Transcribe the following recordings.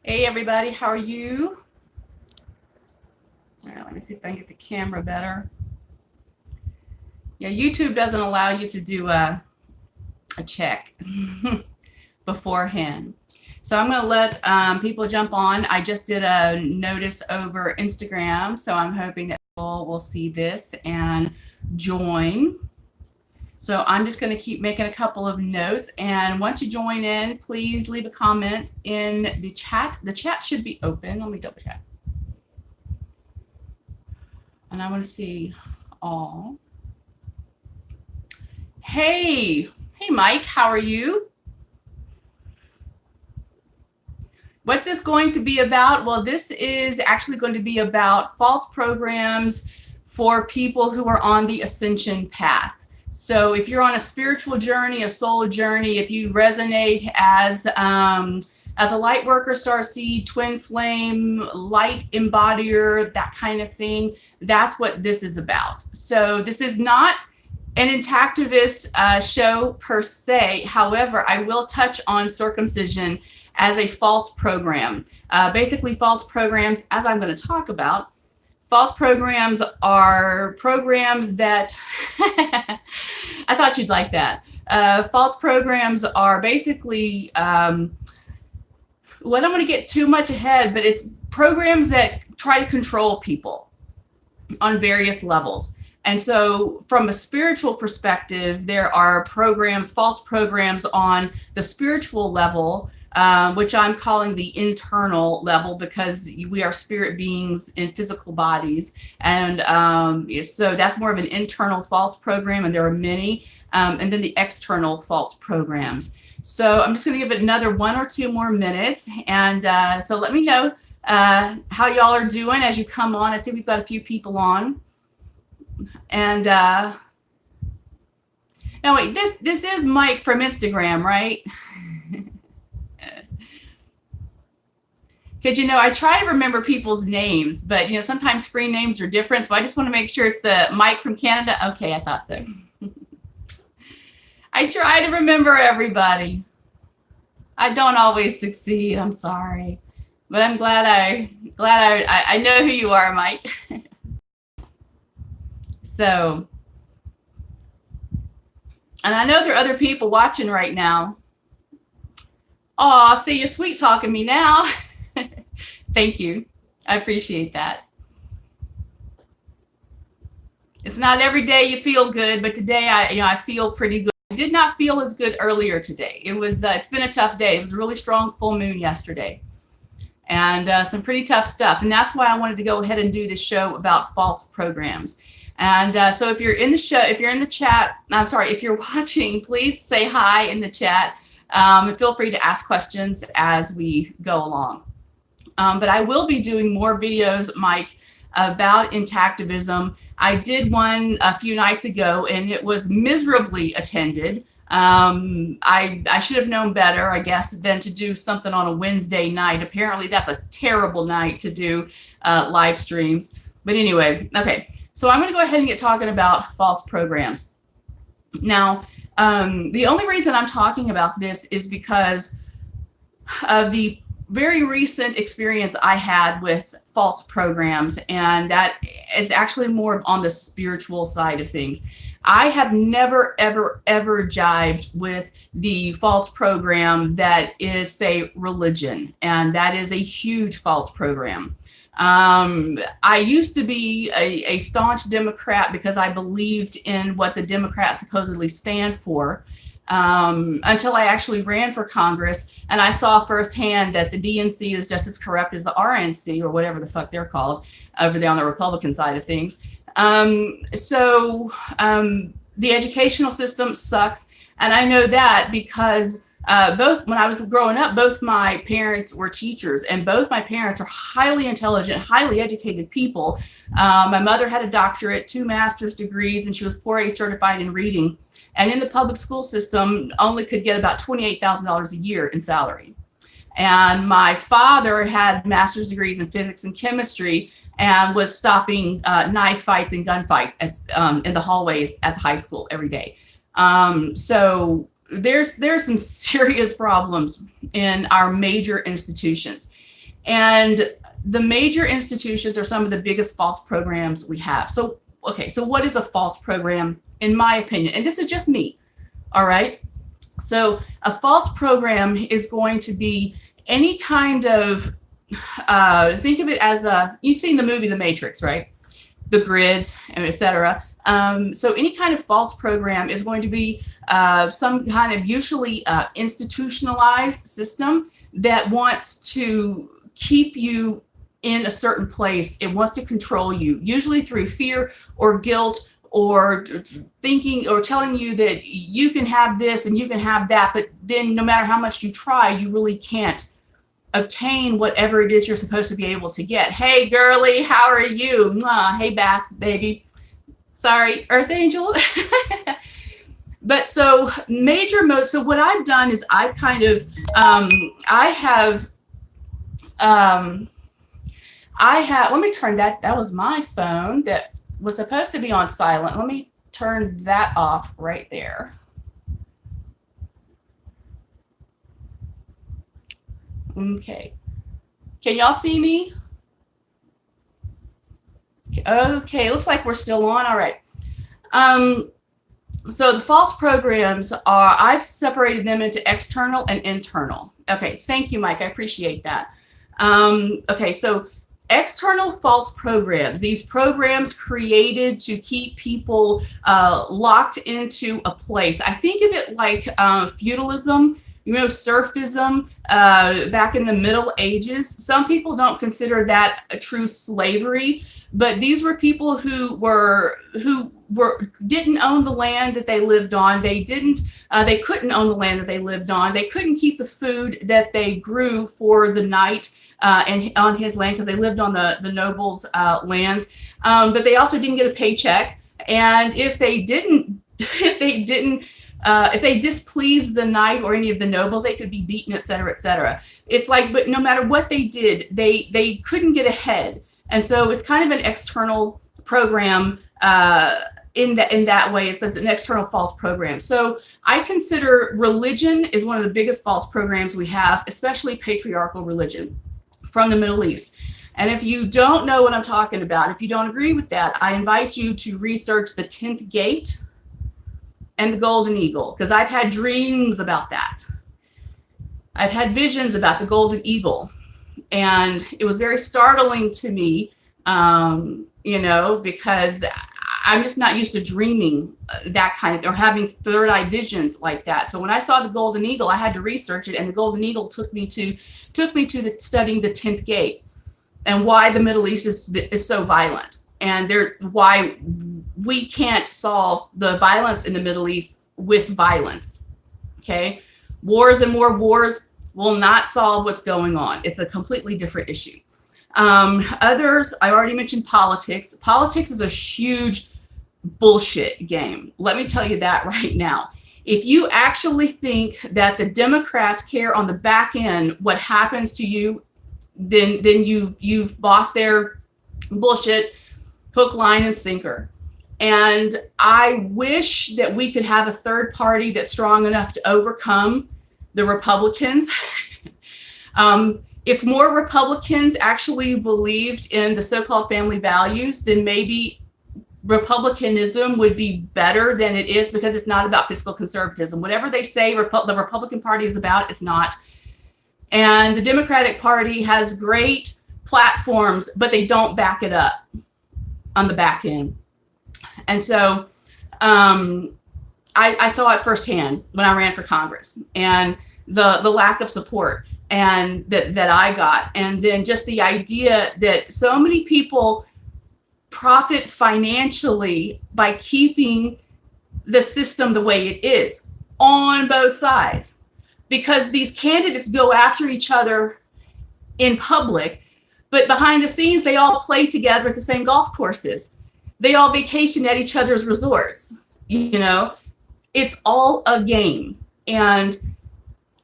Hey everybody, how are you? All right, let me see if I can get the camera better. Yeah, YouTube doesn't allow you to do a check beforehand. So I'm going to let people jump on. I just did a notice over Instagram, so I'm hoping that people will see this and join. So I'm just going to keep making a couple of notes. And once you join in, please leave a comment in the chat. The chat should be open. Let me double check. And I want to see all. Hey, Mike, how are you? What's this going to be about? Well, this is actually going to be about false programs for people who are on the Ascension path. So if you're on a spiritual journey, a soul journey, if you resonate as a light worker, starseed, twin flame, light embodier, that kind of thing, that's what this is about. So this is not an intactivist show per se. However, I will touch on circumcision as a false program. Basically, false programs, as I'm going to talk about, false programs are programs that, I thought you'd like that. False programs are basically, well, I don't want to get too much ahead, but it's programs that try to control people on various levels. And so from a spiritual perspective, there are programs, false programs on the spiritual level, which I'm calling the internal level because we are spirit beings in physical bodies. And so that's more of an internal false program, and there are many. And then the external false programs. So I'm just going to give it another 1 or 2 more minutes. And so let me know how y'all are doing as you come on. I see we've got a few people on. And now wait, this is Mike from Instagram, right? Because, I try to remember people's names, but, sometimes screen names are different. So I just want to make sure it's the Mike from Canada. Okay, I thought so. I try to remember everybody. I don't always succeed. I'm sorry. But I'm glad I know who you are, Mike. So, and I know there are other people watching right now. Oh, see, you're sweet talking me now. Thank you. I appreciate that. It's not every day you feel good, but today I feel pretty good. I did not feel as good earlier today. It's been a tough day. It was a really strong full moon yesterday, and some pretty tough stuff. And that's why I wanted to go ahead and do this show about false programs. And so if you're in the show, if you're in the chat, I'm sorry, if you're watching, please say hi in the chat, and feel free to ask questions as we go along. But I will be doing more videos, Mike, about intactivism. I did one a few nights ago, and it was miserably attended. I should have known better, I guess, than to do something on a Wednesday night. Apparently, that's a terrible night to do live streams. But anyway, okay. So I'm going to go ahead and get talking about false programs. Now, the only reason I'm talking about this is because of the very recent experience I had with false programs, and that is actually more on the spiritual side of things. I have never, ever, ever jived with the false program that is, say, religion, and that is a huge false program. I used to be a staunch Democrat because I believed in what the Democrats supposedly stand for, until I actually ran for Congress, and I saw firsthand that the DNC is just as corrupt as the RNC, or whatever the fuck they're called over there on the Republican side of things. So the educational system sucks, and I know that because both when I was growing up, both my parents were teachers, and both my parents are highly intelligent, highly educated people. My mother had a doctorate, 2 master's degrees, and she was 4A certified in reading. And in the public school system, only could get about $28,000 a year in salary. And my father had master's degrees in physics and chemistry, and was stopping knife fights and gun fights in the hallways at the high school every day. There's some serious problems in our major institutions. And the major institutions are some of the biggest false programs we have. So, okay, so what is a false program, in my opinion? And this is just me, all right? So a false program is going to be any kind of, think of it as you've seen the movie The Matrix, right? The grids, and et cetera. So any kind of false program is going to be some kind of usually institutionalized system that wants to keep you in a certain place. It wants to control you, usually through fear or guilt, or thinking or telling you that you can have this and you can have that, but then no matter how much you try, you really can't obtain whatever it is you're supposed to be able to get. Hey, girly, how are you? Mwah. Hey, Bass, baby. Sorry, Earth Angel. But so so what I've done is I've kind of, let me turn that was my phone that was supposed to be on silent. Let me turn that off right there. Okay. Can y'all see me? Okay, looks like we're still on. All right. So the false programs I've separated them into external and internal. Okay, thank you, Mike. I appreciate that. Okay, so external false programs, these programs created to keep people locked into a place. I think of it like feudalism, serfism back in the Middle Ages. Some people don't consider that a true slavery, but these were people who didn't own the land that they lived on. They couldn't own the land that they lived on. They couldn't keep the food that they grew for the night and on his land, because they lived on the nobles' lands. But they also didn't get a paycheck. And if they displeased the knight or any of the nobles, they could be beaten, et cetera, et cetera. It's like, but no matter what they did, they couldn't get ahead. And so it's kind of an external program in that way. It's an external false program. So I consider religion is one of the biggest false programs we have, especially patriarchal religion from the Middle East. And if you don't know what I'm talking about, if you don't agree with that, I invite you to research the 10th gate and the golden eagle, because I've had dreams about that. I've had visions about the golden eagle, and it was very startling to me, because I'm just not used to dreaming that kind of, or having third eye visions like that. So when I saw the golden eagle, I had to research it, and the golden eagle took me to studying the 10th gate and why the Middle East is so violent, and why we can't solve the violence in the Middle East with violence. Okay, wars and more wars will not solve what's going on. It's a completely different issue. Others, I already mentioned politics. Politics is a huge bullshit game. Let me tell you that right now. If you actually think that the Democrats care on the back end what happens to you, then you've bought their bullshit hook, line, and sinker. And I wish that we could have a third party that's strong enough to overcome the Republicans. If more Republicans actually believed in the so-called family values, then maybe Republicanism would be better than it is, because it's not about fiscal conservatism. Whatever they say the Republican Party is about, it's not. And the Democratic Party has great platforms, but they don't back it up on the back end. And so I saw it firsthand when I ran for Congress, and the lack of support and that I got. And then just the idea that so many people profit financially by keeping the system the way it is on both sides, because these candidates go after each other in public, but behind the scenes, they all play together at the same golf courses. They all vacation at each other's resorts. It's all a game. And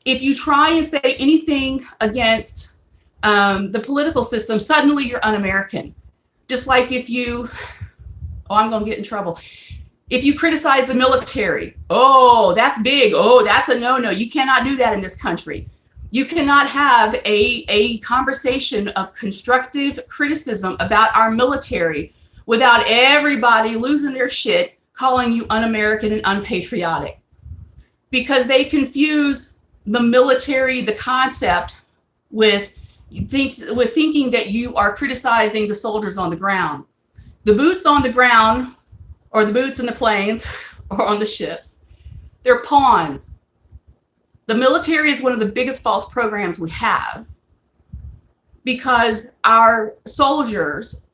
if you try and say anything against the political system, suddenly you're un-American. Just like if you, I'm going to get in trouble. If you criticize the military, oh, that's big. Oh, that's a no-no. You cannot do that in this country. You cannot have a conversation of constructive criticism about our military without everybody losing their shit, calling you un-American and unpatriotic. Because they confuse the military, the concept, with thinking that you are criticizing the soldiers on the ground. The boots on the ground, or the boots in the planes, or on the ships, they're pawns. The military is one of the biggest false programs we have, because our soldiers,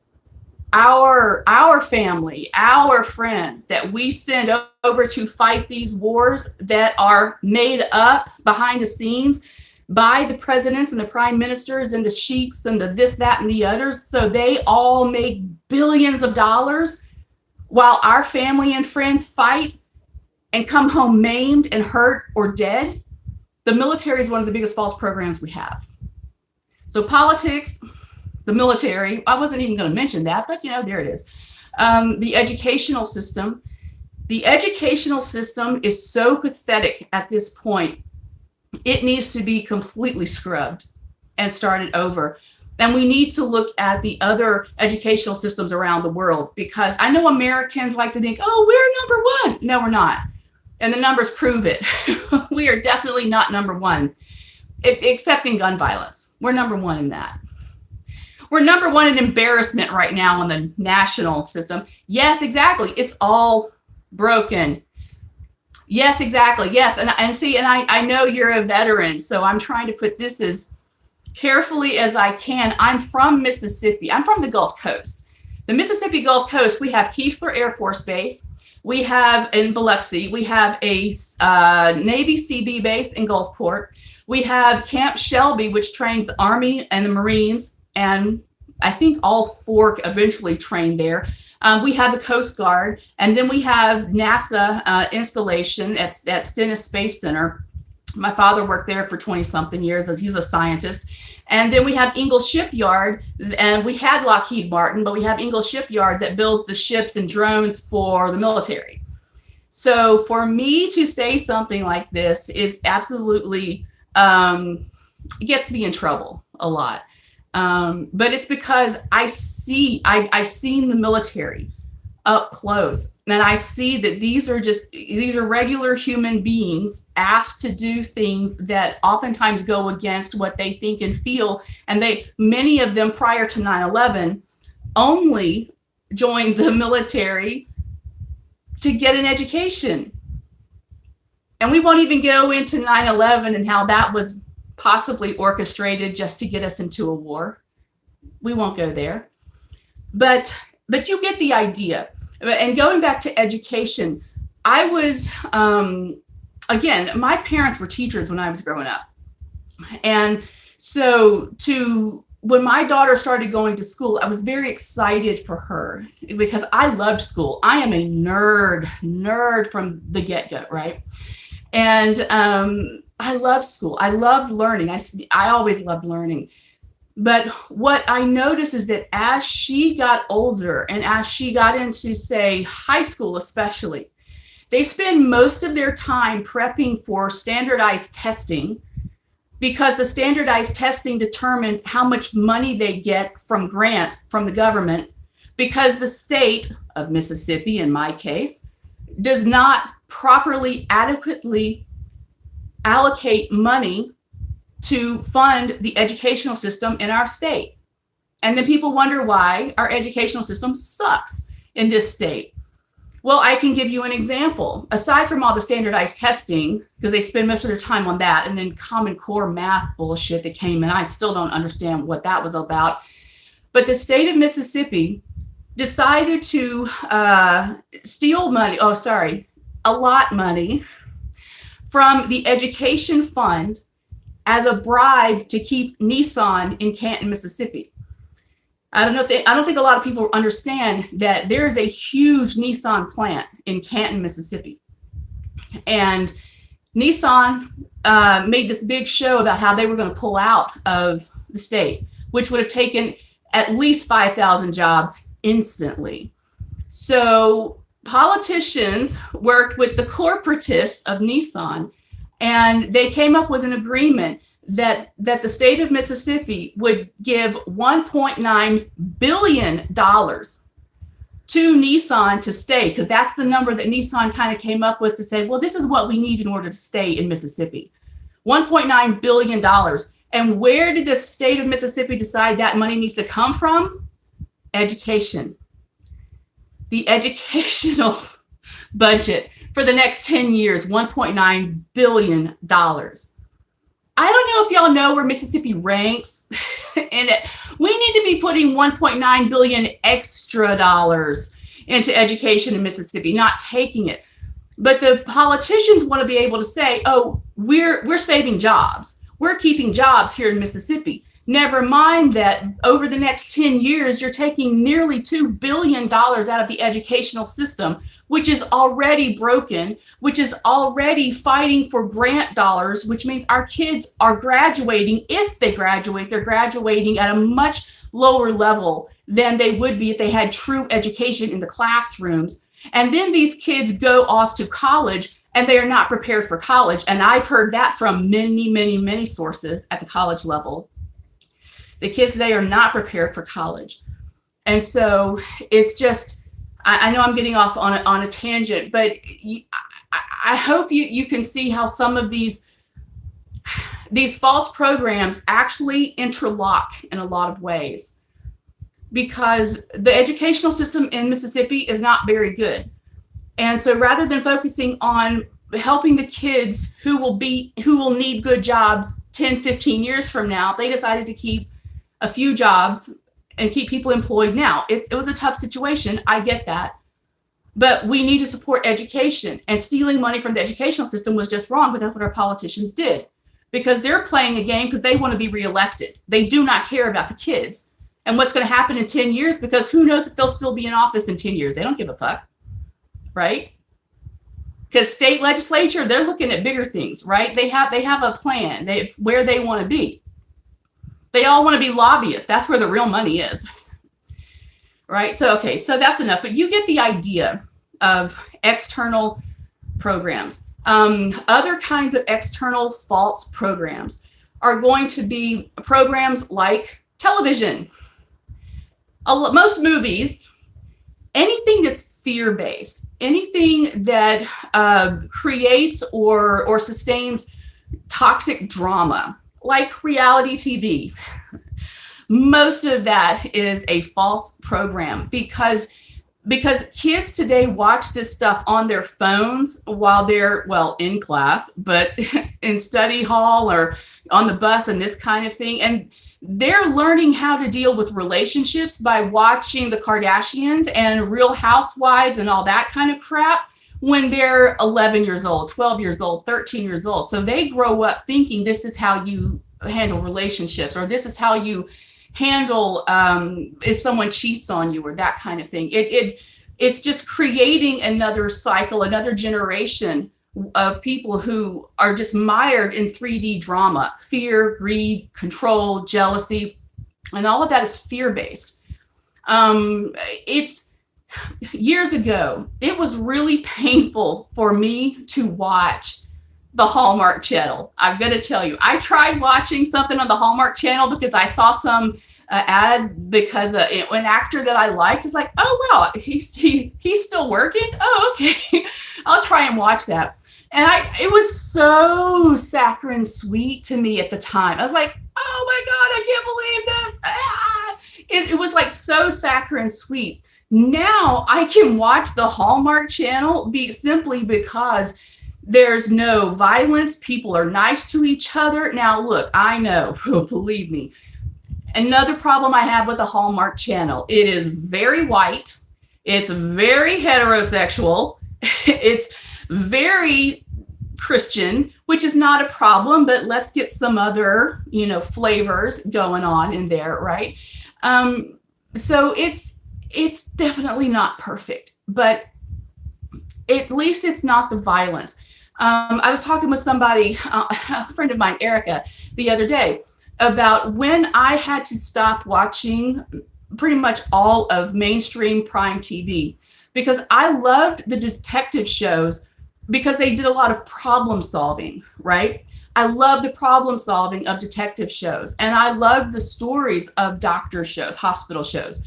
our family, our friends that we send over to fight these wars that are made up behind the scenes by the presidents and the prime ministers and the sheiks and the this, that, and the others, so they all make billions of dollars while our family and friends fight and come home maimed and hurt or dead. The military is one of the biggest false programs we have. So politics, the military, I wasn't even going to mention that, but there it is. The educational system. The educational system is so pathetic at this point. It needs to be completely scrubbed and started over. And we need to look at the other educational systems around the world, because I know Americans like to think, oh, we're number one. No, we're not. And the numbers prove it. We are definitely not number one, except in gun violence. We're number one in that. We're number one in embarrassment right now in the national system. Yes, exactly. It's all broken. Yes, exactly. Yes. And I know you're a veteran, so I'm trying to put this as carefully as I can. I'm from Mississippi. I'm from the Gulf Coast. The Mississippi Gulf Coast, we have Keesler Air Force Base. We have in Biloxi, we have a Navy CB base in Gulfport. We have Camp Shelby, which trains the Army and the Marines, and I think all four eventually trained there. We have the Coast Guard, and then we have NASA installation at Stennis Space Center. My father worked there for 20-something years. He was a scientist. And then we have Ingalls Shipyard, and we had Lockheed Martin, but we have Ingalls Shipyard that builds the ships and drones for the military. So for me to say something like this is absolutely, it gets me in trouble a lot. But it's because I've seen the military up close, and I see that these are regular human beings asked to do things that oftentimes go against what they think and feel. And many of them prior to 9/11 only joined the military to get an education. And we won't even go into 9/11 and how that was possibly orchestrated just to get us into a war. We won't go there. But you get the idea. And going back to education, I was, again, my parents were teachers when I was growing up. And so when my daughter started going to school, I was very excited for her because I loved school. I am a nerd from the get-go, right? And I love school. I loved learning. I always loved learning. But what I noticed is that as she got older and as she got into, say, high school especially, they spend most of their time prepping for standardized testing, because the standardized testing determines how much money they get from grants from the government, because the state of Mississippi, in my case, does not properly, adequately allocate money to fund the educational system in our state. And then people wonder why our educational system sucks in this state. Well, I can give you an example. Aside from all the standardized testing, because they spend most of their time on that, and then Common Core math bullshit that came in, I still don't understand what that was about. But the state of Mississippi decided to allot money from the education fund as a bribe to keep Nissan in Canton, Mississippi. I don't think a lot of people understand that there is a huge Nissan plant in Canton, Mississippi. And Nissan made this big show about how they were going to pull out of the state, which would have taken at least 5,000 jobs instantly. So politicians worked with the corporatists of Nissan, and they came up with an agreement that the state of Mississippi would give $1.9 billion to Nissan to stay, because that's the number that Nissan kind of came up with to say, well, this is what we need in order to stay in Mississippi. $1.9 billion. And where did the state of Mississippi decide that money needs to come from? Education. The educational budget for the next 10 years, $1.9 billion. I don't know if y'all know where Mississippi ranks in it. We need to be putting $1.9 billion extra dollars into education in Mississippi, not taking it. But the politicians want to be able to say, oh, we're saving jobs. We're keeping jobs here in Mississippi. Never mind that over the next 10 years, you're taking nearly $2 billion out of the educational system, which is already broken, which is already fighting for grant dollars, which means our kids are graduating. If they graduate, they're graduating at a much lower level than they would be if they had true education in the classrooms. And then these kids go off to college and they are not prepared for college. And I've heard that from many sources at the college level. The kids today are not prepared for college. And so it's just, I know I'm getting off on a tangent, but I hope you can see how some of these false programs actually interlock in a lot of ways, because the educational system in Mississippi is not very good. And so rather than focusing on helping the kids who will need good jobs 10, 15 years from now, they decided to keep a few jobs and keep people employed now. It was a tough situation. I get that. But we need to support education, and stealing money from the educational system was just wrong, but that's what our politicians did, because they're playing a game because they want to be reelected. They do not care about the kids and what's going to happen in 10 years, because who knows if they'll still be in office in 10 years. They don't give a fuck, right? Because state legislature, they're looking at bigger things, right? They have a plan where they want to be. They all want to be lobbyists. That's where the real money is, right? So, okay, so that's enough. But you get the idea of external programs. Other kinds of external false programs are going to be programs like television. Most movies, anything that's fear-based, anything that creates or sustains toxic drama, like reality TV. Most of that is a false program, because kids today watch this stuff on their phones while they're, well, in class, but in study hall or on the bus and this kind of thing. And they're learning how to deal with relationships by watching the Kardashians and Real Housewives and all that kind of crap when they're 11 years old, 12 years old, 13 years old. So they grow up thinking this is how you handle relationships, or this is how you handle if someone cheats on you, or that kind of thing. It's just creating another cycle, another generation of people who are just mired in 3D drama, fear, greed, control, jealousy, and all of that is fear-based. It's years ago, it was really painful for me to watch the Hallmark Channel. I'm going to tell you, I tried watching something on the Hallmark Channel because I saw some ad, because an actor that I liked is like, oh, wow, he's still working. Oh, okay. I'll try and watch that. And it was so saccharine sweet to me at the time. I was like, oh my God, I can't believe this. It was like so saccharine sweet. Now I can watch the Hallmark Channel simply because there's no violence. People are nice to each other. Now, look, I know, believe me, another problem I have with the Hallmark Channel, it is very white. It's very heterosexual. It's very Christian, which is not a problem, but let's get some other, flavors going on in there, right? So it's definitely not perfect, but at least it's not the violence. I was talking with somebody, a friend of mine, Erica, the other day, about when I had to stop watching pretty much all of mainstream prime TV, because I loved the detective shows, because they did a lot of problem solving, right? I love the problem solving of detective shows, and I love the stories of doctor shows, hospital shows.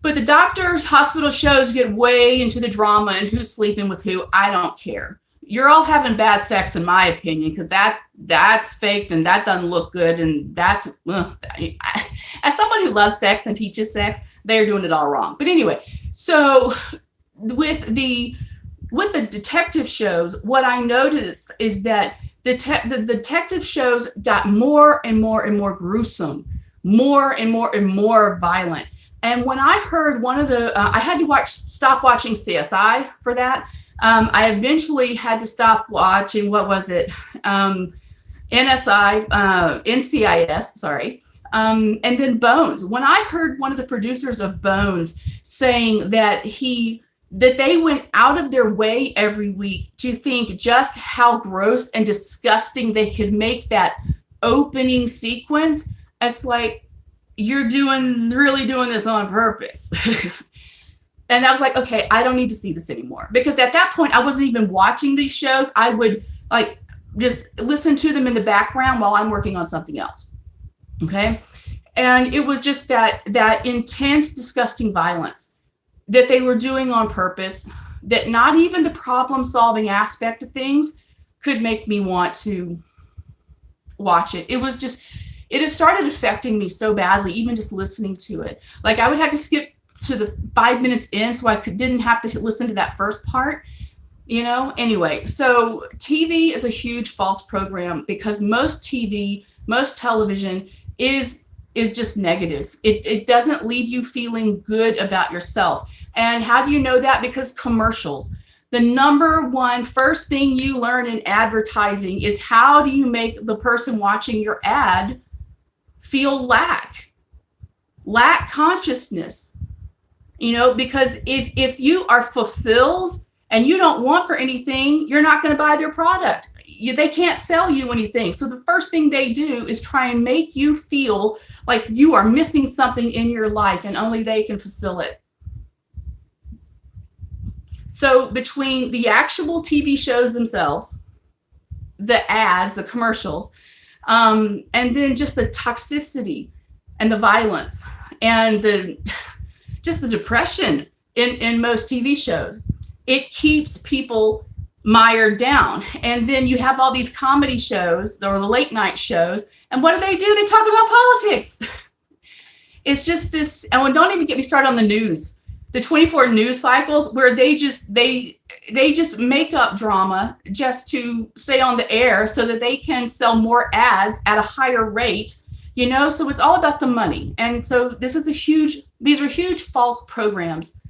But the doctors, hospital shows get way into the drama and who's sleeping with who. I don't care. You're all having bad sex, in my opinion, because that's faked and that doesn't look good. And that's, as someone who loves sex and teaches sex, they're doing it all wrong. But anyway, so with the detective shows, what I noticed is that the detective shows got more and more and more gruesome, more and more and more violent. And when I heard one of the, I had to stop watching CSI for that. I eventually had to stop watching, what was it? NCIS, sorry. And then Bones. When I heard one of the producers of Bones saying that they went out of their way every week to think just how gross and disgusting they could make that opening sequence, it's like, you're really doing this on purpose. And I was like, okay, I don't need to see this anymore. Because at that point, I wasn't even watching these shows. I would like just listen to them in the background while I'm working on something else. Okay. And it was just that intense, disgusting violence that they were doing on purpose, that not even the problem solving aspect of things could make me want to watch it. It was just, it has started affecting me so badly, even just listening to it. Like I would have to skip to the 5 minutes in so I didn't have to listen to that first part, you know? Anyway, so TV is a huge false program because most TV, most television is just negative. It doesn't leave you feeling good about yourself. And how do you know that? Because commercials. The number one first thing you learn in advertising is how do you make the person watching your ad feel lack consciousness. You know, because if you are fulfilled and you don't want for anything, you're not going to buy their product. They can't sell you anything. So the first thing they do is try and make you feel like you are missing something in your life and only they can fulfill it. So between the actual TV shows themselves, the ads, the commercials, and then just the toxicity and the violence and just the depression in most TV shows, it keeps people mired down. And then you have all these comedy shows or the late night shows. And what do? They talk about politics. It's just this, and don't even get me started on the news, the 24 news cycles where they just make up drama just to stay on the air so that they can sell more ads at a higher rate. You know, so it's all about the money. And so these are huge false programs.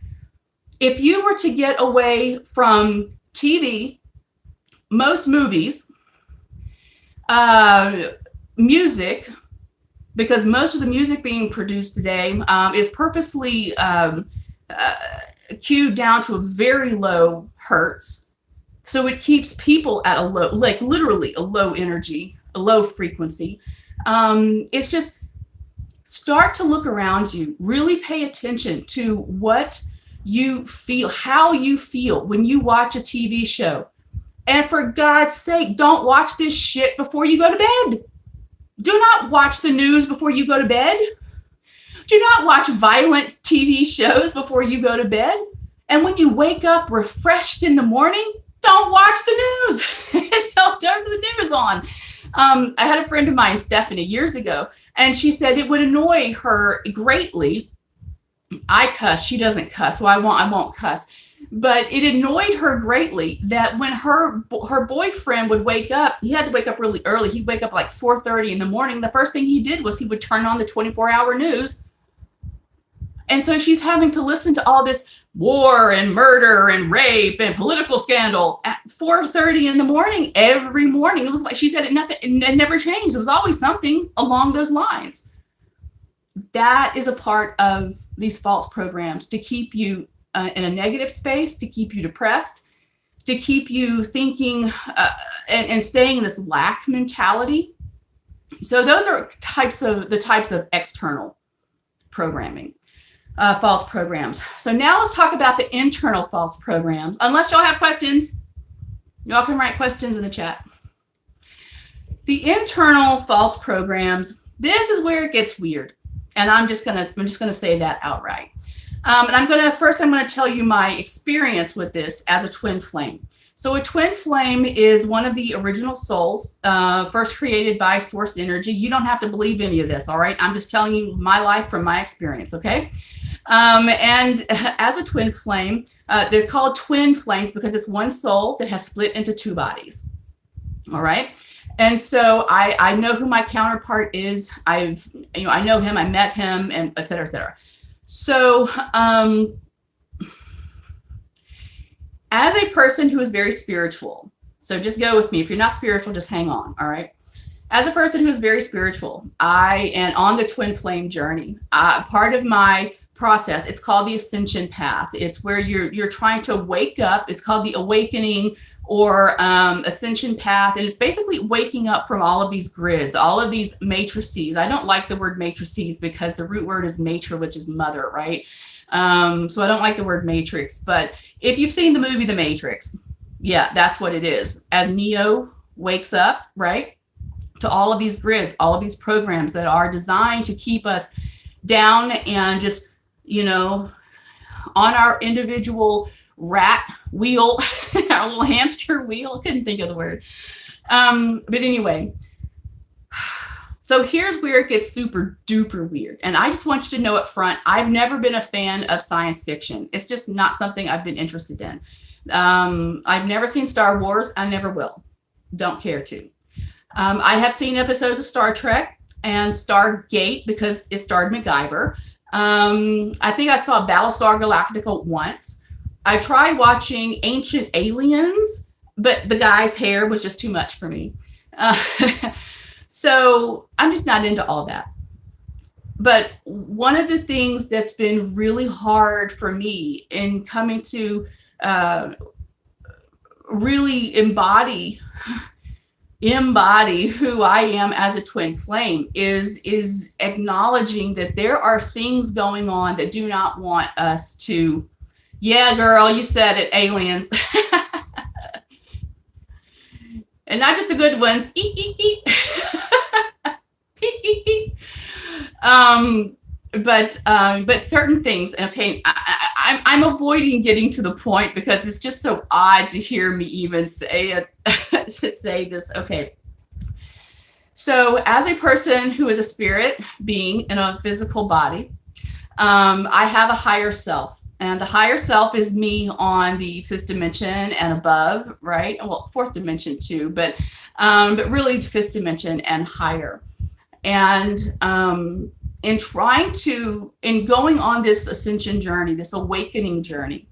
If you were to get away from TV, most movies, music, because most of the music being produced today is purposely cued down to a very low hertz. So it keeps people at a low, like literally a low energy, a low frequency. It's just start to look around you, really pay attention to what you feel, how you feel when you watch a TV show. And for God's sake, don't watch this shit before you go to bed. Do not watch the news before you go to bed. Do not watch violent TV shows before you go to bed. And when you wake up refreshed in the morning, don't watch the news. Don't turn the news on. I had a friend of mine, Stephanie, years ago, and she said it would annoy her greatly. I cuss. She doesn't cuss. Well, I won't cuss. But it annoyed her greatly that when her boyfriend would wake up, he had to wake up really early. He'd wake up like 4:30 in the morning. The first thing he did was he would turn on the 24-hour news. And so she's having to listen to all this war and murder and rape and political scandal at 4:30 in the morning every morning. It was like she said, it never changed. It was always something along those lines. That is a part of these false programs to keep you in a negative space, to keep you depressed, to keep you thinking and staying in this lack mentality. So those are the types of external programming. False programs. So now let's talk about the internal false programs. Unless y'all have questions. Y'all can write questions in the chat. The internal false programs, this is where it gets weird. And I'm just gonna say that outright. And I'm gonna tell you my experience with this as a twin flame. So a twin flame is one of the original souls, first created by source energy. You don't have to believe any of this, all right? I'm just telling you my life from my experience, okay? And as a twin flame, they're called twin flames because it's one soul that has split into two bodies. All right. And so I know who my counterpart is. I know him, I met him, and et cetera, et cetera. So, as a person who is very spiritual, so just go with me. If you're not spiritual, just hang on. All right. As a person who is very spiritual, I am on the twin flame journey. Part of my process, it's called the Ascension path. It's where you're trying to wake up. It's called the awakening or Ascension path. And it's basically waking up from all of these grids, all of these matrices. I don't like the word matrices because the root word is matra, which is mother, right? So I don't like the word matrix. But if you've seen the movie The Matrix, yeah, that's what it is. As Neo wakes up, right, to all of these grids, all of these programs that are designed to keep us down and just, on our individual rat wheel, our little hamster wheel. Couldn't think of the word. But anyway, so here's where it gets super duper weird. And I just want you to know up front, I've never been a fan of science fiction. It's just not something I've been interested in. I've never seen Star Wars. I never will. Don't care to. I have seen episodes of Star Trek and Stargate because it starred MacGyver. I think I saw Battlestar Galactica once. I tried watching Ancient Aliens, but the guy's hair was just too much for me. So I'm just not into all that. But one of the things that's been really hard for me in coming to really embody who I am as a twin flame is acknowledging that there are things going on that do not want us to, yeah, girl, you said it, aliens. And not just the good ones. But certain things, okay, I'm avoiding getting to the point because it's just so odd to hear me even say it, to say this. Okay. So as a person who is a spirit being in a physical body, I have a higher self. And the higher self is me on the fifth dimension and above, right? Well, fourth dimension too, but really fifth dimension and higher. And in going on this ascension journey, this awakening journey,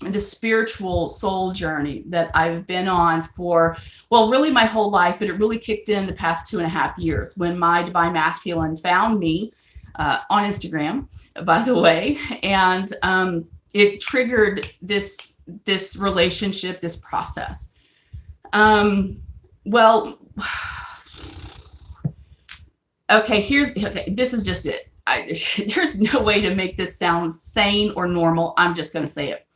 this spiritual soul journey that I've been on for, well, really my whole life, but it really kicked in the past 2.5 years when my divine masculine found me on Instagram, by the way, and it triggered this relationship, this process. Well, okay, this is just it. There's no way to make this sound sane or normal. I'm just going to say it.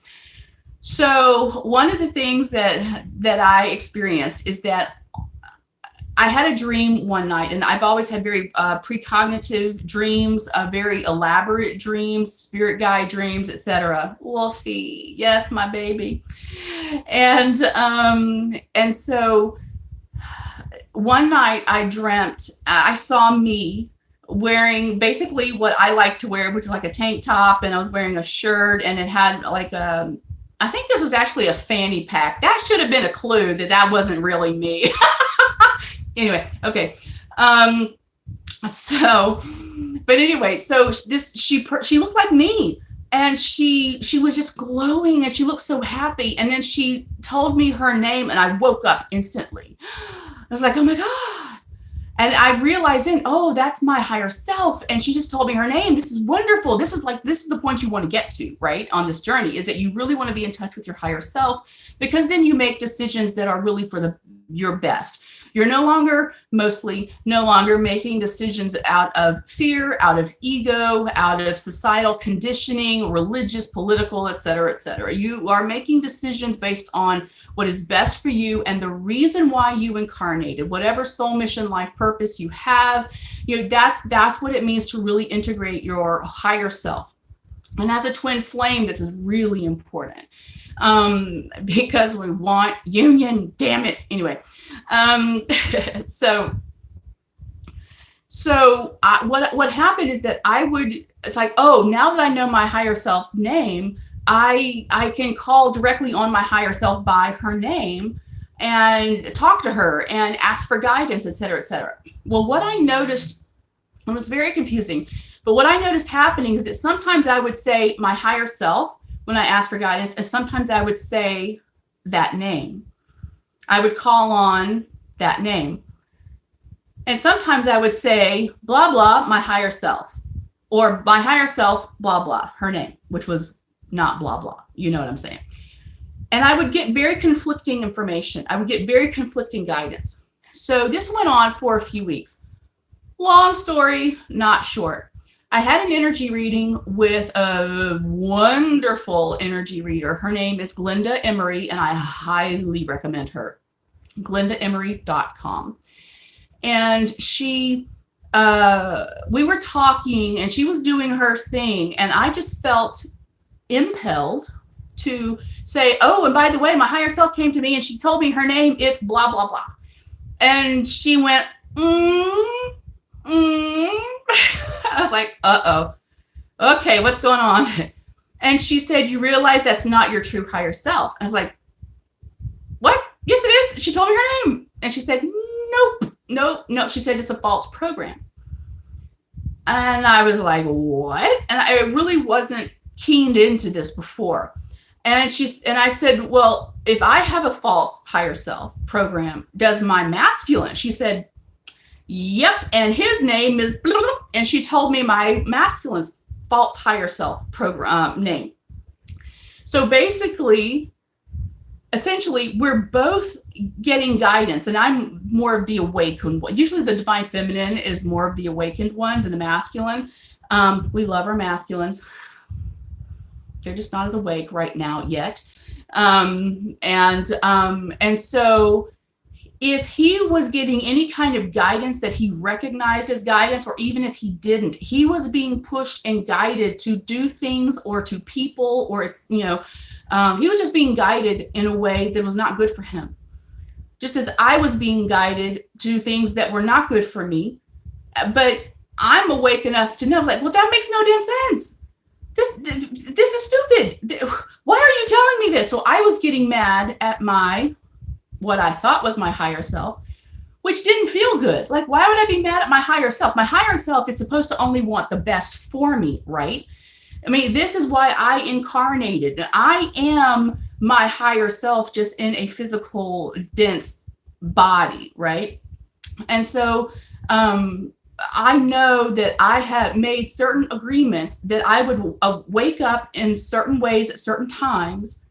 So one of the things that I experienced is that I had a dream one night, and I've always had very precognitive dreams, very elaborate dreams, spirit guide dreams, etc. Wolfie, yes, my baby. And so one night I dreamt, I saw me wearing basically what I like to wear, which is like a tank top, and I was wearing a shirt, and it had like I think this was actually a fanny pack. That should have been a clue that wasn't really me. Anyway, okay. So she looked like me, and she was just glowing, and she looked so happy. And then she told me her name, and I woke up instantly. I was like, oh my God. And I realized that's my higher self. And she just told me her name. This is wonderful. This is the point you want to get to, right? On this journey, is that you really want to be in touch with your higher self, because then you make decisions that are really for the your best. You're mostly no longer making decisions out of fear, out of ego, out of societal conditioning, religious, political, et cetera, et cetera. You are making decisions based on what is best for you and the reason why you incarnated, whatever soul mission, life purpose you have. That's what it means to really integrate your higher self. And as a twin flame, this is really important. Because we want union, damn it. Anyway, what happened is that it's like, oh, now that I know my higher self's name, I can call directly on my higher self by her name and talk to her and ask for guidance, et cetera, et cetera. Well, what I noticed, it was very confusing, but what I noticed happening is that sometimes I would say my higher self when I asked for guidance, and sometimes I would say that name. I would call on that name. And sometimes I would say, blah, blah, my higher self, or my higher self, blah, blah, her name, which was not blah, blah. You know what I'm saying? And I would get very conflicting information. I would get very conflicting guidance. So this went on for a few weeks. Long story, not short. I had an energy reading with a wonderful energy reader. Her name is Glenda Emery, and I highly recommend her. GlendaEmery.com. And we were talking, and she was doing her thing, and I just felt impelled to say, oh, and by the way, my higher self came to me, and she told me her name is blah, blah, blah. And she went, I was like, uh-oh. Okay, what's going on? And she said, you realize that's not your true higher self. I was like, what? Yes, it is. She told me her name. And she said, nope. She said, it's a false program. And I was like, what? And I really wasn't keened into this before. And I said, well, if I have a false higher self program, does my masculine? She said, yep, and his name is blah, blah, and she told me my masculine's false higher self program name. So basically, essentially, we're both getting guidance, and I'm more of the awakened one. Usually the divine feminine is more of the awakened one than the masculine. We love our masculines. They're just not as awake right now yet. And so if he was getting any kind of guidance that he recognized as guidance, or even if he didn't, he was being pushed and guided to do things or to people, or he was just being guided in a way that was not good for him. Just as I was being guided to things that were not good for me. But I'm awake enough to know, like, well, that makes no damn sense. This is stupid. Why are you telling me this? So I was getting mad at what I thought was my higher self, which didn't feel good. Like, why would I be mad at my higher self? My higher self is supposed to only want the best for me, right? I mean, this is why I incarnated. I am my higher self, just in a physical, dense body, right? And so I know that I have made certain agreements that I would wake up in certain ways at certain times,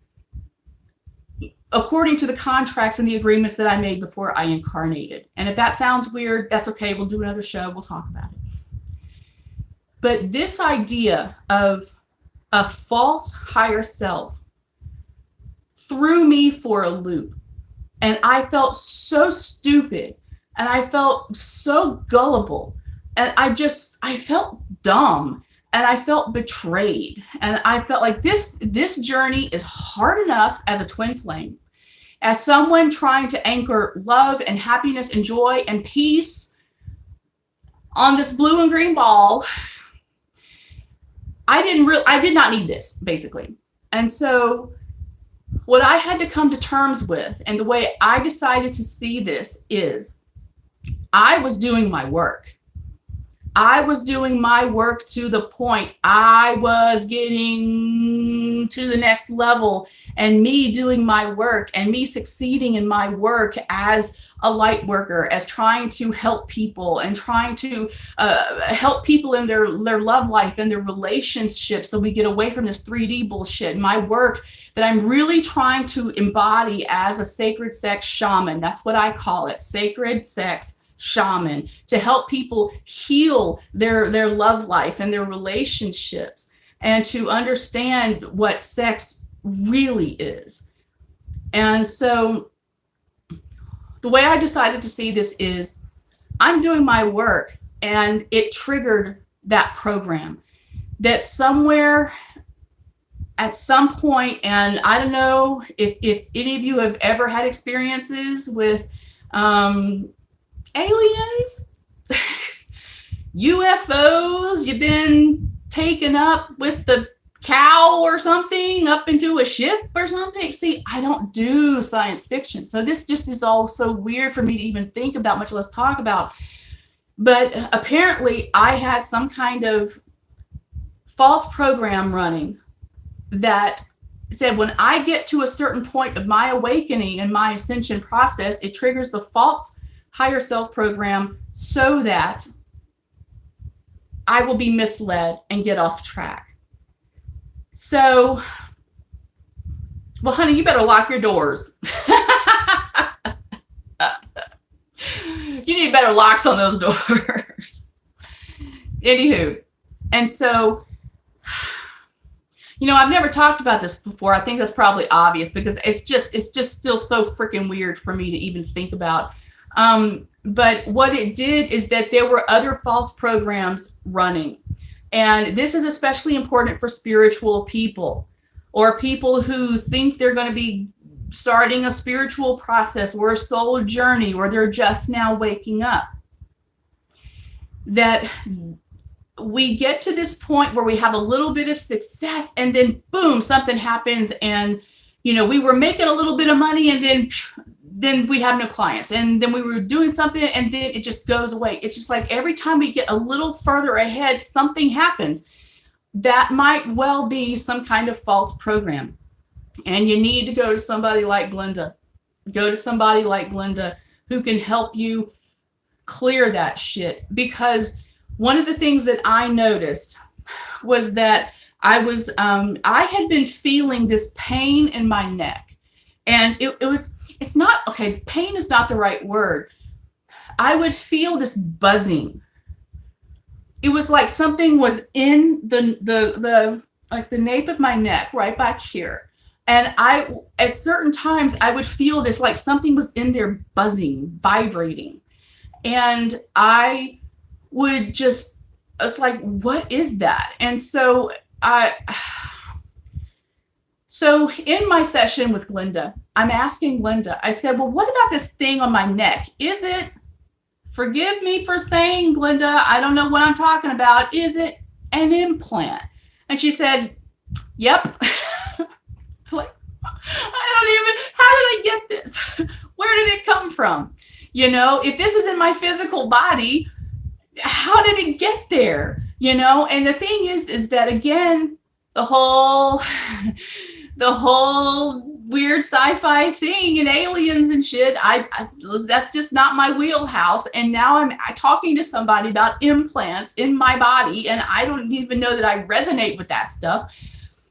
according to the contracts and the agreements that I made before I incarnated. And if that sounds weird, that's okay. We'll do another show. We'll talk about it. But this idea of a false higher self threw me for a loop. And I felt so stupid, and I felt so gullible, and I felt dumb, and I felt betrayed. And I felt like this journey is hard enough as a twin flame, as someone trying to anchor love and happiness and joy and peace on this blue and green ball. I did not need this, basically. And so what I had to come to terms with, and the way I decided to see this, is I was doing my work. I was doing my work to the point I was getting to the next level, and me doing my work and me succeeding in my work as a light worker, as trying to help people and trying to help people in their love life and their relationships, so we get away from this 3D bullshit. My work that I'm really trying to embody as a sacred sex shaman, that's what I call it, sacred sex shaman, to help people heal their love life and their relationships, and to understand what sex really is. And so the way I decided to see this is, I'm doing my work, and it triggered that program that somewhere at some point, and I don't know if any of you have ever had experiences with aliens, UFOs, you've been taken up with the cow or something up into a ship or something. See, I don't do science fiction, so this just is all so weird for me to even think about, much less talk about. But apparently I had some kind of false program running that said, when I get to a certain point of my awakening and my ascension process, it triggers the false higher self program so that I will be misled and get off track. So, well, honey, you better lock your doors. You need better locks on those doors. Anywho, and so, you know, I've never talked about this before. I think that's probably obvious because it's just still so freaking weird for me to even think about. But what it did is that there were other false programs running. And this is especially important for spiritual people, or people who think they're going to be starting a spiritual process or a soul journey, or they're just now waking up. That we get to this point where we have a little bit of success, and then boom, something happens, and you know, we were making a little bit of money, and then we have no clients, and then we were doing something, and then it just goes away. It's just like every time we get a little further ahead, something happens. That might well be some kind of false program. And you need to go to somebody like Glenda. Go to somebody like Glenda who can help you clear that shit. Because one of the things that I noticed was that I had been feeling this pain in my neck. And it's not, okay, pain is not the right word. I would feel this buzzing. It was like something was in the like the nape of my neck, right back here. And at certain times, I would feel this, like something was in there buzzing, vibrating. And I would just, it's like, what is that? And so so in my session with Glenda, I'm asking Glenda, I said, well, what about this thing on my neck? Is it, forgive me for saying, Glenda, I don't know what I'm talking about. Is it an implant? And she said, yep. Like, how did I get this? Where did it come from? You know, if this is in my physical body, how did it get there? You know, and the thing is that, again, the whole weird sci-fi thing and aliens and shit, that's just not my wheelhouse. And now I'm talking to somebody about implants in my body, and I don't even know that I resonate with that stuff.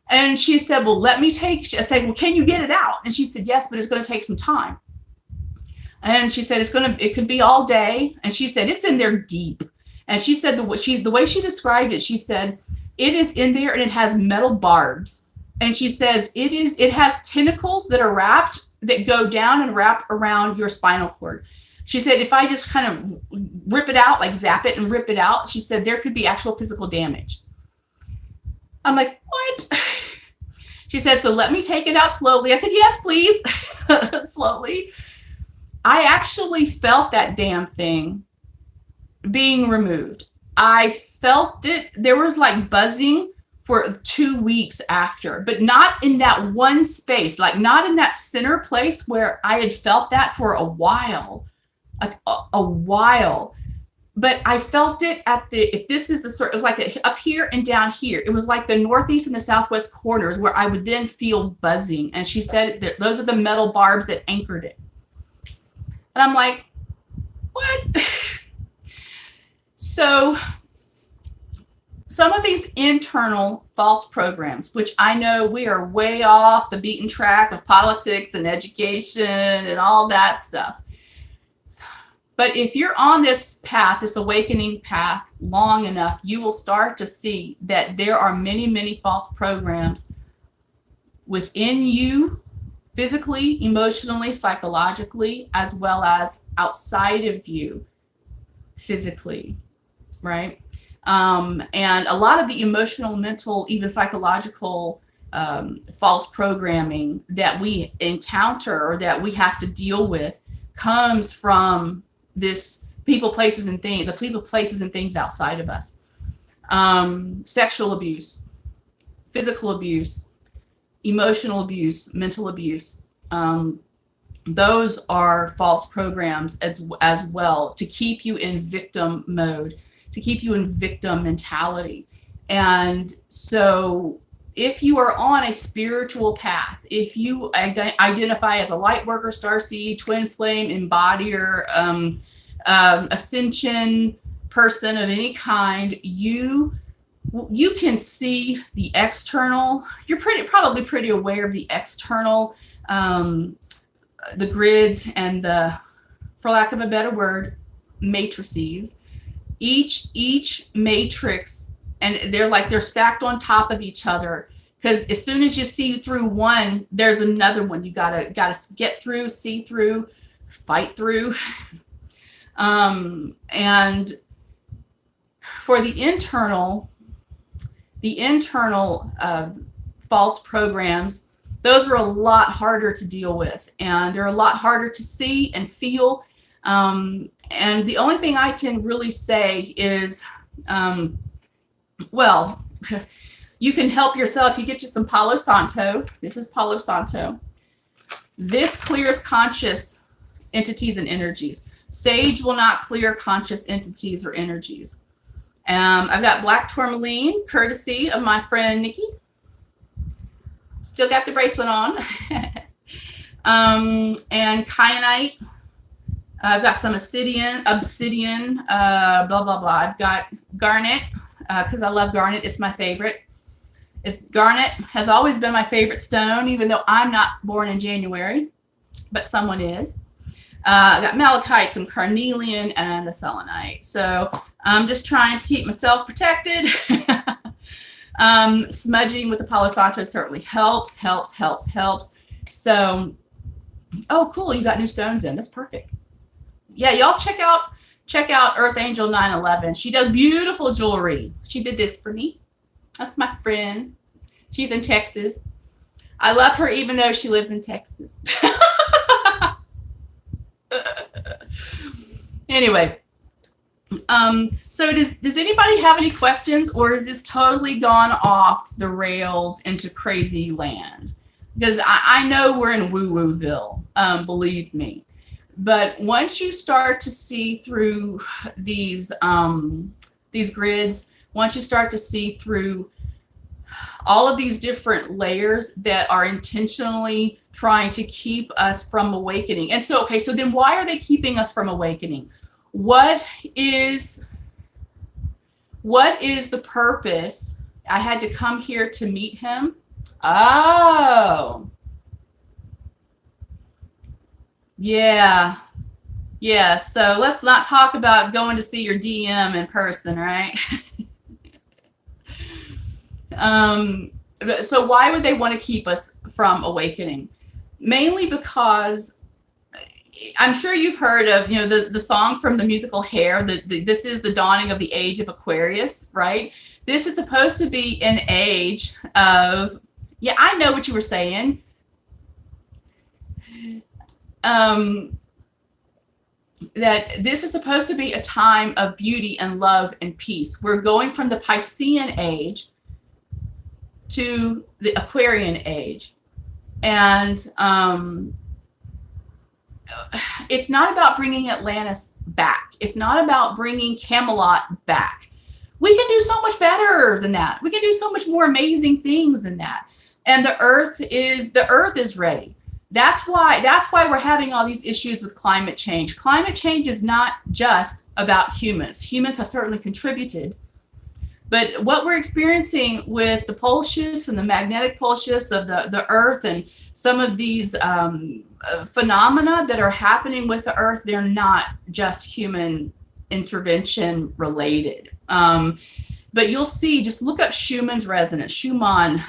And she said, well, I said, well, can you get it out? And she said, yes, but it's going to take some time. And she said, it could be all day. And she said, it's in there deep. And she said, the way she described it, she said, it is in there and it has metal barbs. And she says, it has tentacles that are wrapped, that go down and wrap around your spinal cord. She said, if I just kind of rip it out, like zap it and rip it out, she said, there could be actual physical damage. I'm like, what? She said, so let me take it out slowly. I said, yes, please. Slowly. I actually felt that damn thing being removed. I felt it. There was like buzzing for 2 weeks after, but not in that one space, like not in that center place where I had felt that for a while, like a while. but I felt it at the, if this is the sort of like up here and down here, it was like the northeast and the southwest corners where I would then feel buzzing. And she said that those are the metal barbs that anchored it. And I'm like, what? So some of these internal false programs, which I know we are way off the beaten track of politics and education and all that stuff. But if you're on this path, this awakening path long enough, you will start to see that there are many, many false programs within you, physically, emotionally, psychologically, as well as outside of you, physically, right? And a lot of the emotional, mental, even psychological false programming that we encounter or that we have to deal with comes from this people, places, and things, the people, places, and things outside of us. Sexual abuse, physical abuse, emotional abuse, mental abuse. Those are false programs as well, to keep you in victim mode, to keep you in victim mentality. And so if you are on a spiritual path, if you identify as a Lightworker, Starseed, Twin Flame, Embodier, Ascension person of any kind, you can see the external. You're probably pretty aware of the external, the grids and the, for lack of a better word, matrices. Each matrix, and they're stacked on top of each other, because as soon as you see through one, there's another one you gotta get through, see through, fight through. And for the internal false programs, those are a lot harder to deal with, and they're a lot harder to see and feel. And the only thing I can really say is, well, you can help yourself. You get you some Palo Santo. This is Palo Santo. This clears conscious entities and energies. Sage will not clear conscious entities or energies. I've got black tourmaline, courtesy of my friend Nikki. Still got the bracelet on. And kyanite. I've got some obsidian, blah, blah, blah. I've got garnet, because I love garnet. It's my favorite. Garnet has always been my favorite stone, even though I'm not born in January, but someone is. I got malachite, some carnelian, and a selenite. So I'm just trying to keep myself protected. Smudging with the Palo Santo certainly helps. So, oh, cool. You got new stones in. That's perfect. Yeah, y'all check out Earth Angel 911. She does beautiful jewelry. She did this for me. That's my friend. She's in Texas. I love her even though she lives in Texas. Anyway, so does anybody have any questions, or is this totally gone off the rails into crazy land? Because I know we're in woo-wooville, believe me. But once you start to see through these grids, once you start to see through all of these different layers that are intentionally trying to keep us from awakening. And so, okay, so then why are they keeping us from awakening? What is the purpose? I had to come here to meet him. Oh. Yeah. Yeah. So let's not talk about going to see your DM in person, right? So why would they want to keep us from awakening? Mainly because I'm sure you've heard of, the song from the musical Hair, this is the dawning of the age of Aquarius, right? This is supposed to be an age of, yeah, I know what you were saying. That this is supposed to be a time of beauty and love and peace. We're going from the Piscean age to the Aquarian age. And it's not about bringing Atlantis back. It's not about bringing Camelot back. We can do so much better than that. We can do so much more amazing things than that. And the earth is ready. That's why we're having all these issues with climate change. Climate change is not just about humans. Humans have certainly contributed. But what we're experiencing with the pole shifts and the magnetic pole shifts of the earth and some of these phenomena that are happening with the earth, they're not just human intervention related. But you'll see, just look up Schumann's resonance, Schumann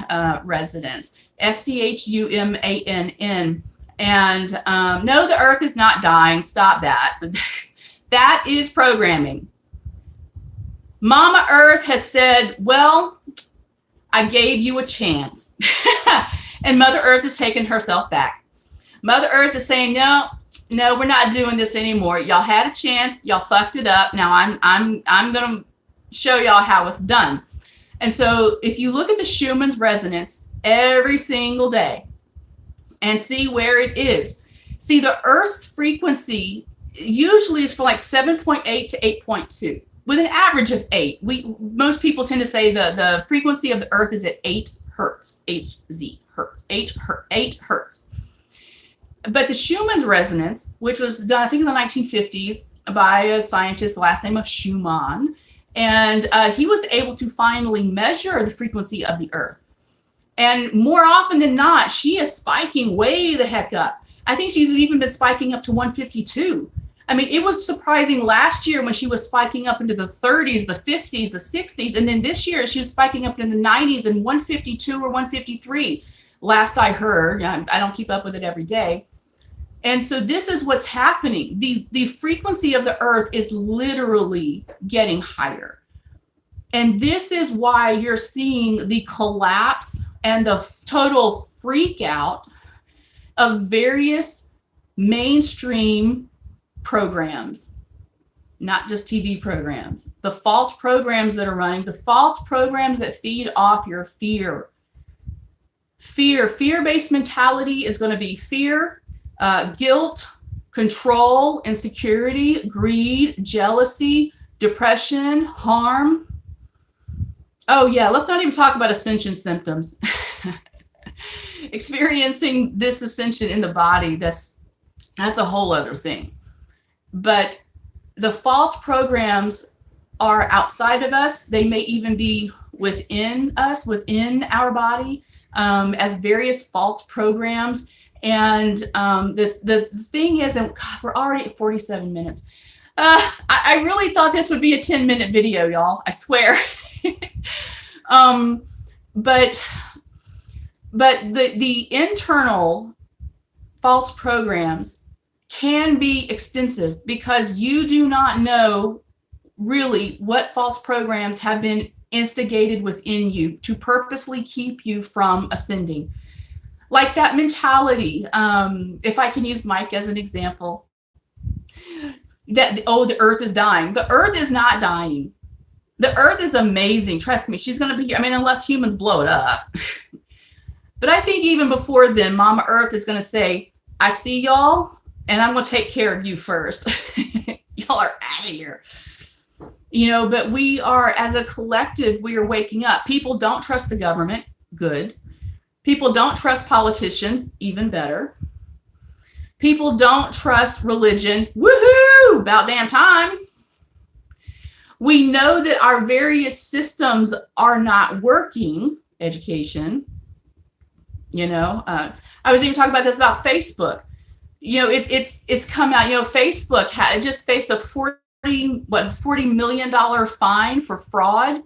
resonance, SCHUMANN. And no, the earth is not dying. Stop that. That is programming. Mama Earth has said, well, I gave you a chance. And Mother Earth has taken herself back. Mother Earth is saying, no, we're not doing this anymore. Y'all had a chance. Y'all fucked it up. Now I'm going to show y'all how it's done. And so if you look at the Schumann's resonance every single day and see where it is, see the Earth's frequency usually is for like 7.8 to 8.2. With an average of 8. Most people tend to say the frequency of the earth is at 8 hertz, HZ hertz, 8 hertz. But the Schumann's resonance, which was done, I think, in the 1950s by a scientist, last name of Schumann, and he was able to finally measure the frequency of the earth. And more often than not, she is spiking way the heck up. I think she's even been spiking up to 152. I mean, it was surprising last year when she was spiking up into the 30s, the 50s, the 60s. And then this year she was spiking up into the 90s and 152 or 153. Last I heard, I don't keep up with it every day. And so this is what's happening. The frequency of the earth is literally getting higher. And this is why you're seeing the collapse and the total freak out of various mainstream programs, not just TV programs, the false programs that are running, the false programs that feed off your fear. Fear-based mentality is going to be fear, guilt, control, insecurity, greed, jealousy, depression, harm. Oh yeah, let's not even talk about ascension symptoms. Experiencing this ascension in the body, that's a whole other thing. But the false programs are outside of us. They may even be within us, within our body, as various false programs. And the thing is, and God, we're already at 47 minutes. I really thought this would be a 10-minute video, y'all. I swear. But the internal false programs can be extensive because you do not know really what false programs have been instigated within you to purposely keep you from ascending. Like that mentality, if I can use Mike as an example, that, oh, the earth is dying. The earth is not dying. The earth is amazing. Trust me, she's going to be here. I mean, unless humans blow it up. But I think even before then, Mama Earth is going to say, I see y'all, and I'm going to take care of you first. Y'all are out of here. You know, but we are, as a collective, we are waking up. People don't trust the government. Good. People don't trust politicians. Even better. People don't trust religion. Woohoo! About damn time. We know that our various systems are not working. Education. You know, I was even talking about this about Facebook. You know, it's come out, you know, Facebook just faced a $40 million fine for fraud.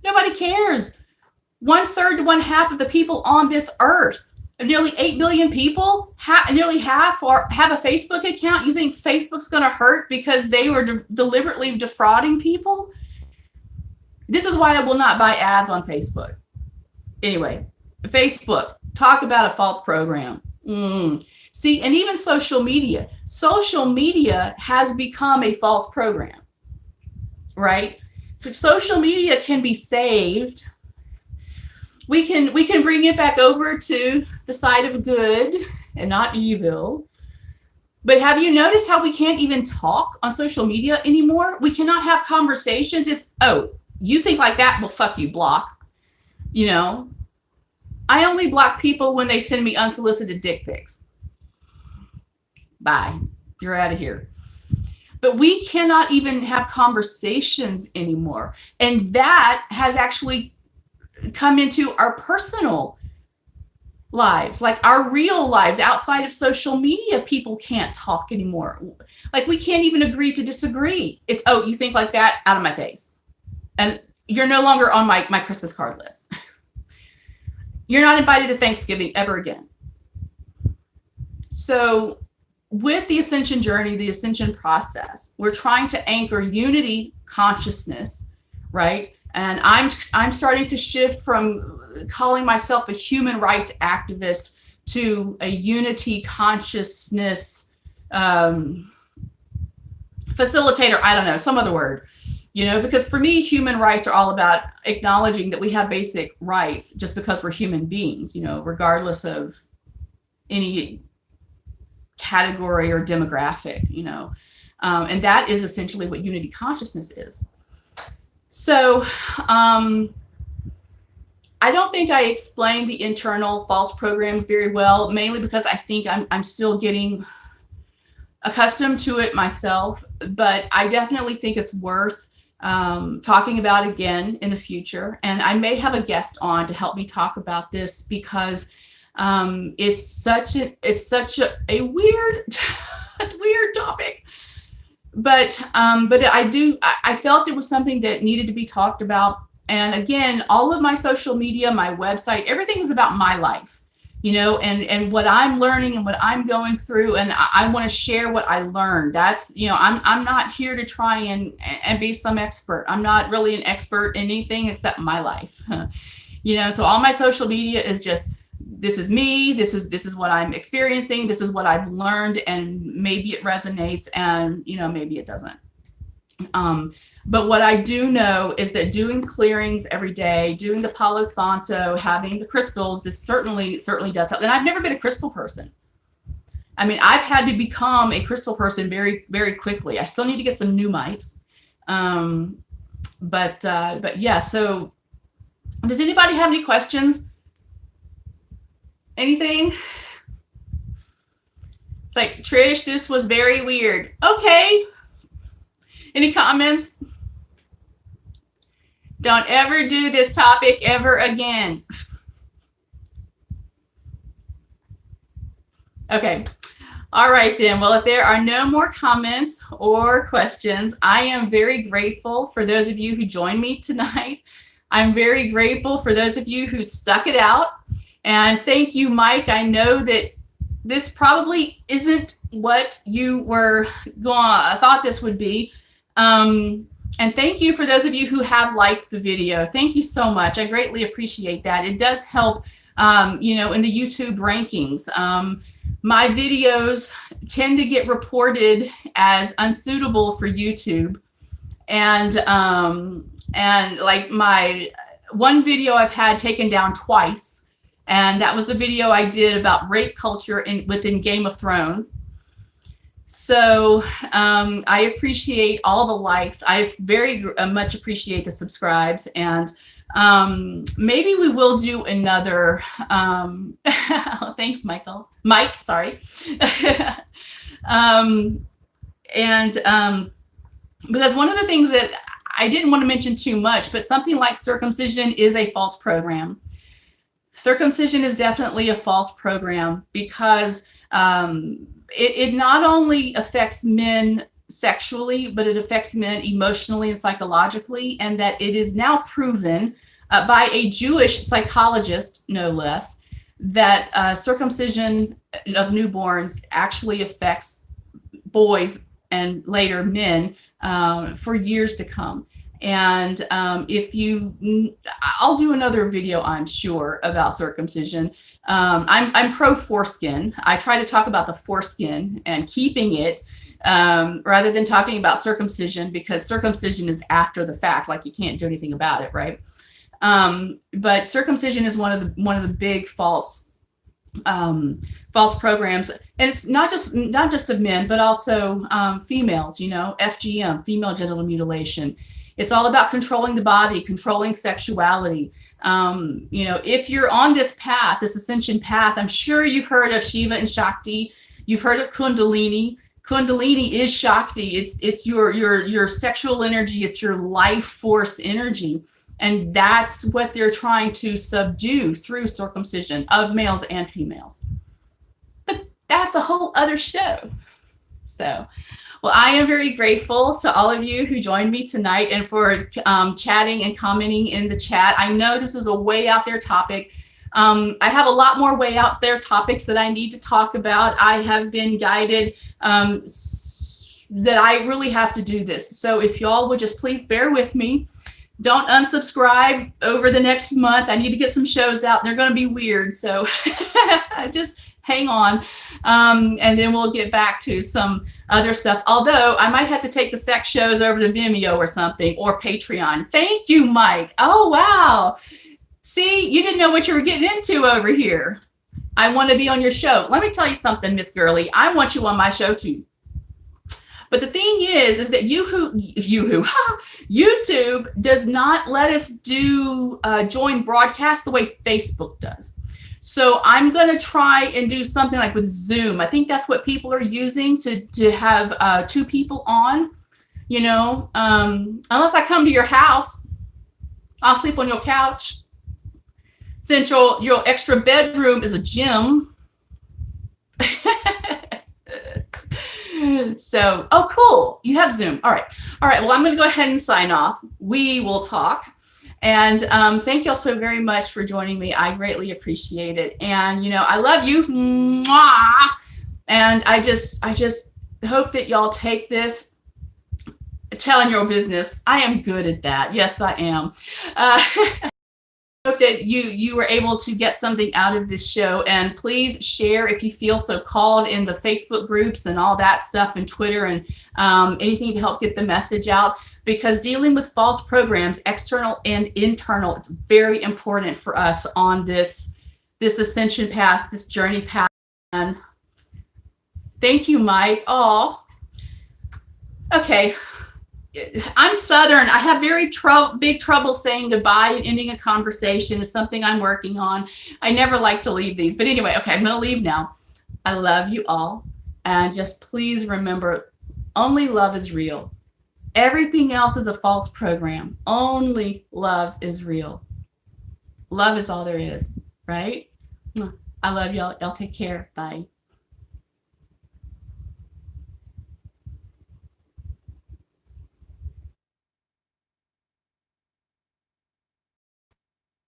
Nobody cares. 1/3 to 1/2 of the people on this earth, nearly 8 billion people, nearly half have a Facebook account. You think Facebook's going to hurt because they were deliberately defrauding people? This is why I will not buy ads on Facebook. Anyway, Facebook, talk about a false program. See, and even social media has become a false program, right? Social media can be saved. We can bring it back over to the side of good and not evil. But have you noticed how we can't even talk on social media anymore? We cannot have conversations. It's, oh, you think like that? Well, fuck you, block. You know, I only block people when they send me unsolicited dick pics. Bye. You're out of here. But we cannot even have conversations anymore. And that has actually come into our personal lives, like our real lives outside of social media. People can't talk anymore. Like we can't even agree to disagree. It's, oh, you think like that? Out of my face. And you're no longer on my Christmas card list. You're not invited to Thanksgiving ever again. So with the Ascension journey, the Ascension process, we're trying to anchor unity consciousness, right? And I'm starting to shift from calling myself a human rights activist to a unity consciousness facilitator. I don't know, some other word, you know, because for me, human rights are all about acknowledging that we have basic rights just because we're human beings, you know, regardless of any category or demographic, you know, and that is essentially what unity consciousness is. So I don't think I explained the internal false programs very well, mainly because I think I'm still getting accustomed to it myself, but I definitely think it's worth talking about again in the future. And I may have a guest on to help me talk about this because it's such a weird, weird topic. But I felt it was something that needed to be talked about. And again, all of my social media, my website, everything is about my life, you know, and what I'm learning and what I'm going through. And I want to share what I learned. That's, you know, I'm not here to try and be some expert. I'm not really an expert in anything except my life, you know, so all my social media is just, this is me, this is what I'm experiencing, this is what I've learned, and maybe it resonates and, you know, maybe it doesn't. But what I do know is that doing clearings every day, doing the Palo Santo, having the crystals, this certainly does help. And I've never been a crystal person. I mean, I've had to become a crystal person very, very quickly. I still need to get some Numite. But yeah, so does anybody have any questions? Anything? It's like, Trish, this was very weird. Okay. Any comments? Don't ever do this topic ever again. Okay. All right then. Well, if there are no more comments or questions, I am very grateful for those of you who joined me tonight. I'm very grateful for those of you who stuck it out. And thank you, Mike. I know that this probably isn't what you were thought this would be. And thank you for those of you who have liked the video. Thank you so much. I greatly appreciate that. It does help, you know, in the YouTube rankings. My videos tend to get reported as unsuitable for YouTube. And like my one video I've had taken down twice. And that was the video I did about rape culture within Game of Thrones. So I appreciate all the likes. I very much appreciate the subscribes. And maybe we will do another. Thanks, Michael. Mike, sorry. Because one of the things that I didn't want to mention too much, but something like circumcision is a false program. Circumcision is definitely a false program because it not only affects men sexually, but it affects men emotionally and psychologically, and that it is now proven by a Jewish psychologist, no less, that circumcision of newborns actually affects boys and later men for years to come. And I'll do another video, I'm sure, about circumcision. I'm pro foreskin. I try to talk about the foreskin and keeping it rather than talking about circumcision, because circumcision is after the fact, like you can't do anything about it, right? But circumcision is one of the big false false programs, and it's not just of men, but also females. You know, FGM, female genital mutilation. It's all about controlling the body, controlling sexuality. You know, if you're on this path, this ascension path, I'm sure you've heard of Shiva and Shakti. You've heard of Kundalini. Kundalini is Shakti. It's your sexual energy. It's your life force energy. And that's what they're trying to subdue through circumcision of males and females. But that's a whole other show. So, well, I am very grateful to all of you who joined me tonight and for chatting and commenting in the chat. I know this is a way out there topic. I have a lot more way out there topics that I need to talk about. I have been guided that I really have to do this. So if y'all would just please bear with me. Don't unsubscribe over the next month. I need to get some shows out. They're going to be weird. So just hang on. And then we'll get back to some other stuff. Although I might have to take the sex shows over to Vimeo or something, or Patreon. Thank you, Mike. Oh, wow. See, you didn't know what you were getting into over here. I want to be on your show. Let me tell you something, Miss Girly. I want you on my show too. But the thing is that YouTube does not let us do join broadcast the way Facebook does. So I'm going to try and do something like with Zoom. I think that's what people are using to have two people on, you know, unless I come to your house, I'll sleep on your couch. Since your extra bedroom is a gym. So, oh, cool. You have Zoom. All right. Well, I'm going to go ahead and sign off. We will talk. And thank you all so very much for joining me. I greatly appreciate it. And, you know, I love you. Mwah! And I just hope that y'all take this, telling your business. I am good at that. Yes, I am. Hope that you were able to get something out of this show, and please share if you feel so called in the Facebook groups and all that stuff, and Twitter, and anything to help get the message out, because dealing with false programs, external and internal, it's very important for us on this ascension path, this journey path. And thank you, Mike. Oh, okay. I'm Southern. I have very big trouble saying goodbye and ending a conversation. It's something I'm working on. I never like to leave these. But anyway, okay, I'm going to leave now. I love you all. And just please remember, only love is real. Everything else is a false program. Only love is real. Love is all there is, right? I love y'all. Y'all take care. Bye.